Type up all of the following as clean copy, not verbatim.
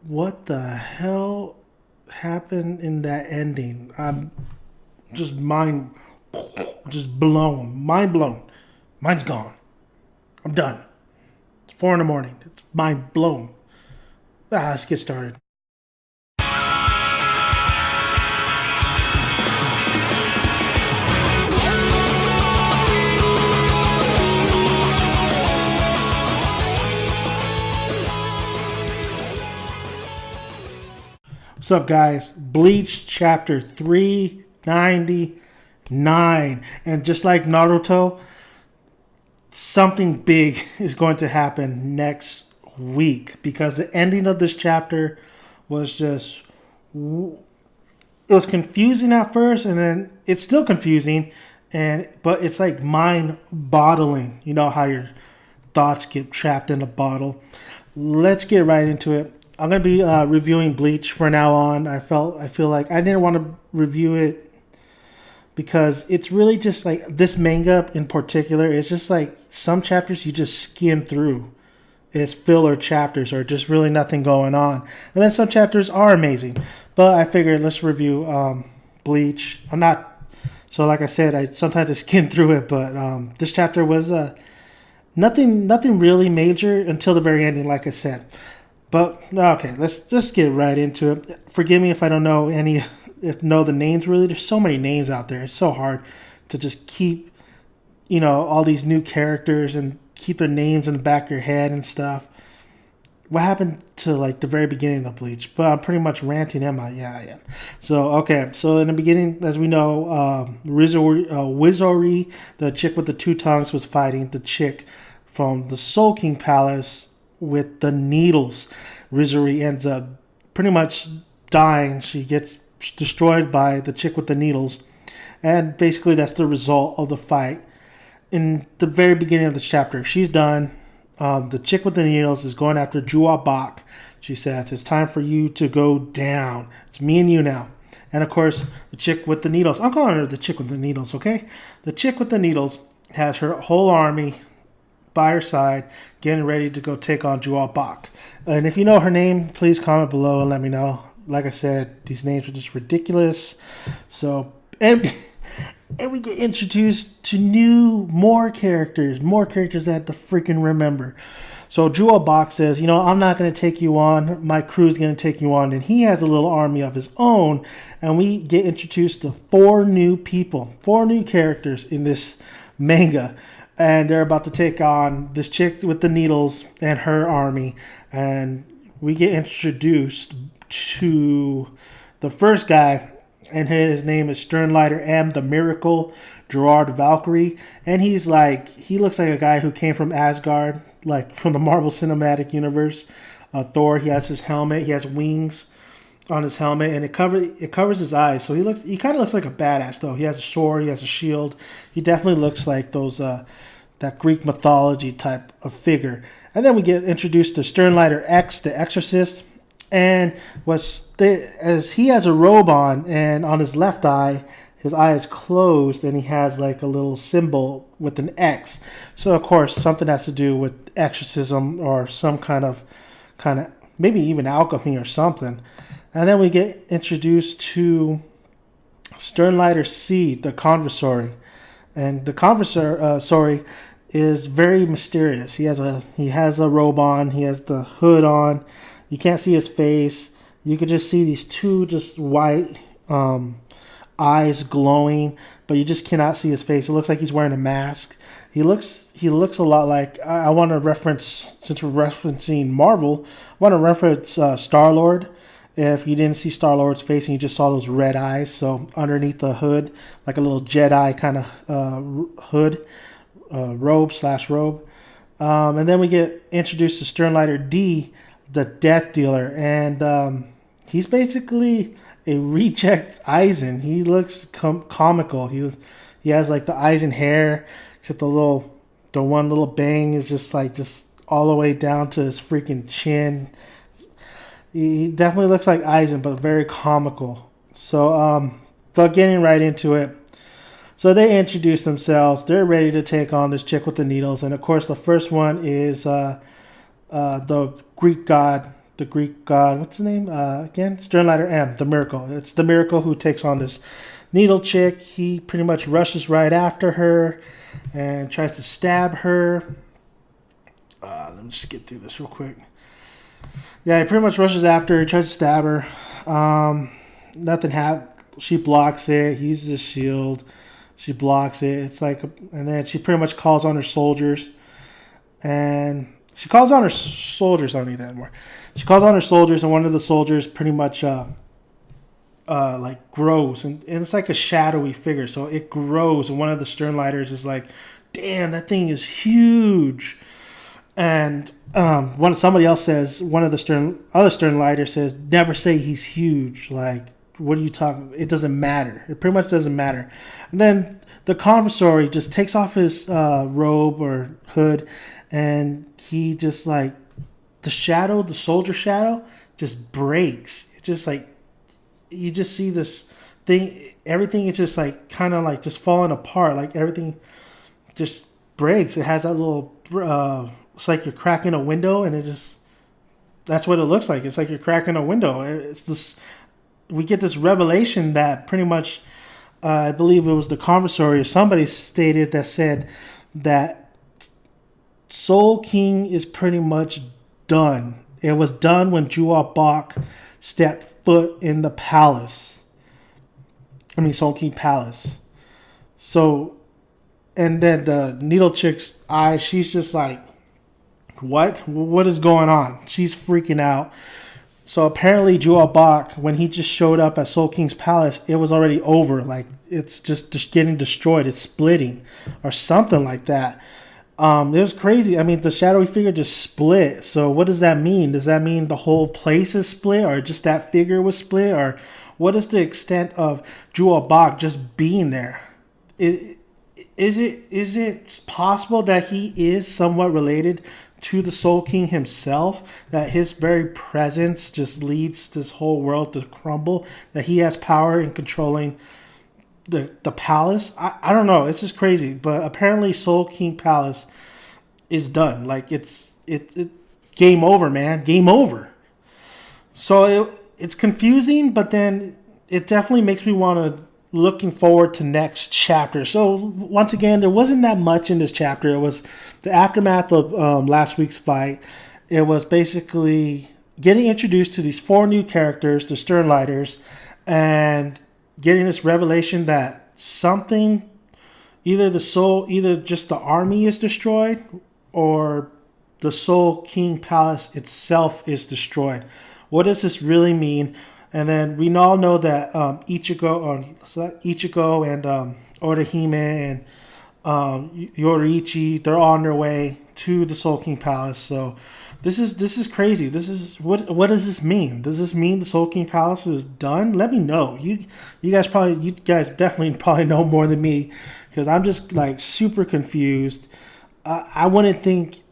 What the hell happened in that ending? I'm just just blown. Mind blown. Mine's gone. I'm done. It's 4 in the morning. It's mind blown. Let's get started. What's up, guys? Bleach chapter 399. And just like Naruto, something big is going to happen next week because the ending of this chapter was just. It was confusing at first, and then it's still confusing, but it's like mind boggling. You know how your thoughts get trapped in a bottle. Let's get right into it. I'm gonna be reviewing Bleach from now on. I feel like I didn't want to review it because it's really just like this manga in particular. It's just like some chapters you just skim through. It's filler chapters or just really nothing going on, and then some chapters are amazing. But I figured let's review Bleach. I'm not so like I said. I sometimes I skim through it, but this chapter was nothing really major until the very ending. Like I said. But okay, let's just get right into it. Forgive me if I don't know know the names really. There's so many names out there. It's so hard to just keep, all these new characters and keep their names in the back of your head and stuff. What happened to like the very beginning of Bleach? But I'm pretty much ranting, am I? Yeah, I am. So okay, so in the beginning, as we know, Wizori, the chick with the two tongues, was fighting the chick from the Soul King Palace with the needles. Rizuri ends up pretty much dying. She gets destroyed by the chick with the needles. And basically that's the result of the fight. In the very beginning of this chapter, she's done. The chick with the needles is going after Jua Bak. She says, it's time for you to go down. It's me and you now. And of course, the chick with the needles. I'm calling her the chick with the needles, okay? The chick with the needles has her whole army by her side, getting ready to go take on Jua Bak. And if you know her name, please comment below and let me know. Like I said, these names are just ridiculous. So, and we get introduced to more characters that I have to freaking remember. So Jua Bak says, I'm not going to take you on. My crew's going to take you on. And he has a little army of his own. And we get introduced to 4 new people, 4 new characters in this manga. And they're about to take on this chick with the needles and her army. And we get introduced to the first guy, and his name is Sternlighter M, the Miracle, Gerard Valkyrie. And he looks like a guy who came from Asgard, like from the Marvel Cinematic Universe. Thor, he has his helmet, he has wings on his helmet, and it covers his eyes. So he kind of looks like a badass though. He has a sword, he has a shield. He definitely looks like those that Greek mythology type of figure. And then we get introduced to Sternlighter X, the Exorcist, and as he has a robe on, and on his left eye, his eye is closed, and he has like a little symbol with an X. So of course something has to do with exorcism or some kind of maybe even alchemy or something. And then we get introduced to Sternlighter C, the Conversory. And the Conversory is very mysterious. He has a robe on, he has the hood on. You can't see his face. You could just see these two just white eyes glowing, but you just cannot see his face. It looks like he's wearing a mask. He looks a lot like, I want to reference, since we're referencing Marvel, I want to reference Star-Lord. If you didn't see Star-Lord's face and you just saw those red eyes, so underneath the hood, like a little Jedi kind of hood, robe. And then we get introduced to Sternlighter D, the Death Dealer, and he's basically a reject Aizen. He looks comical. He has like the Aizen hair, except the one little bang is just all the way down to his freaking chin. He definitely looks like Aizen, but very comical. So, but getting right into it. So they introduce themselves. They're ready to take on this chick with the needles. And of course, the first one is the Greek god the Greek god. What's his name again? Sternlighter M, the Miracle. It's the Miracle who takes on this needle chick. He pretty much rushes right after her and tries to stab her. Let me just get through this real quick. Yeah, he pretty much rushes after her, tries to stab her. Nothing happens. She blocks it. He uses a shield. She blocks it. It's like, and then she pretty much calls on her soldiers. And she calls on her soldiers. I don't need that anymore. She calls on her soldiers, and one of the soldiers pretty much like grows, and it's like a shadowy figure. So it grows, and one of the Sternlighters is like, "Damn, that thing is huge." And somebody else says, one of the other Sternlighter says, "Never say he's huge. Like, what are you talking? It doesn't matter. It pretty much doesn't matter." And then the conversary just takes off his robe or hood, and he just like the soldier shadow just breaks. It just like you just see this thing. Everything is just like kind of like just falling apart. Like everything just breaks. It has that little. It's like you're cracking a window, and that's what it looks like. It's like you're cracking a window. It's this. We get this revelation that pretty much, I believe it was the conversary or somebody stated that said that Soul King is pretty much done. It was done when Juwa Bak stepped foot in the palace. Soul King Palace. So, and then the needle chick's eye, she's just like, what is going on? She's freaking out. So apparently Juwa Bak, when he just showed up at Soul King's palace, it was already over. Like, it's just getting destroyed. It's splitting or something like that. It was crazy. I mean, the shadowy figure just split. So what does that mean? Does that mean the whole place is split, or just that figure was split? Or what is the extent of Juwa Bak just being there? Is it possible that he is somewhat related to the Soul King himself, that his very presence just leads this whole world to crumble, that he has power in controlling the palace? I don't know. It's just crazy. But apparently Soul King Palace is done. Like, it's game over, man. Game over. So it's confusing, but then it definitely makes me want to looking forward to next chapter. So once again, there wasn't that much in this chapter. It was the aftermath of last week's fight. It was basically getting introduced to these 4 new characters, the Sternlighters, and getting this revelation that something, either just the army is destroyed, or the Soul King Palace itself is destroyed. What does this really mean? And then we all know that Ichigo and Orihime and Yoriichi, they're on their way to the Soul King Palace. So this is crazy. This is what does this mean? Does this mean the Soul King Palace is done? Let me know. You guys definitely probably know more than me, because I'm just like super confused. I wouldn't think.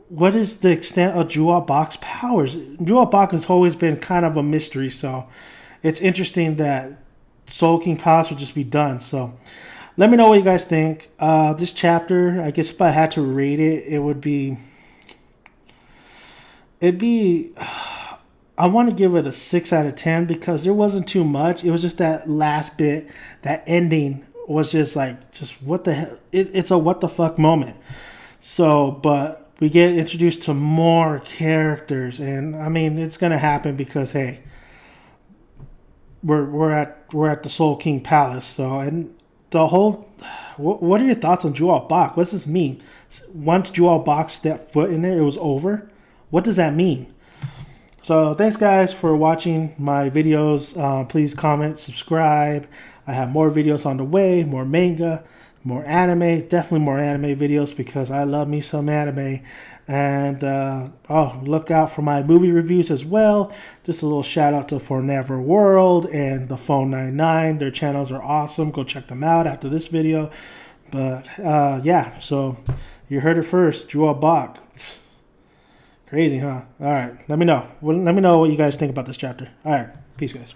What is the extent of Juwa Bak's powers? Juwa Bak has always been kind of a mystery, so it's interesting that Soul King Palace would just be done. So let me know what you guys think. This chapter, I guess if I had to rate it, I want to give it a 6 out of 10, because there wasn't too much. It was just that last bit, that ending was just what the hell? It's a what the fuck moment. So, but we get introduced to more characters, and I mean, it's gonna happen because, hey, we're at the Soul King Palace. So, and the whole, what are your thoughts on Juwa Bak? What does this mean? Once Juwa Bak stepped foot in there, it was over. What does that mean? So thanks guys for watching my videos. Please comment, subscribe. I have more videos on the way, more manga, more anime, definitely more anime videos, because I love me some anime. And look out for my movie reviews as well. Just a little shout out to Forever World and the Phone 99. Their channels are awesome. Go check them out after this video. But yeah, so you heard it first. Juwa Bak. Crazy, huh? All right, let me know. Let me know what you guys think about this chapter. All right, peace, guys.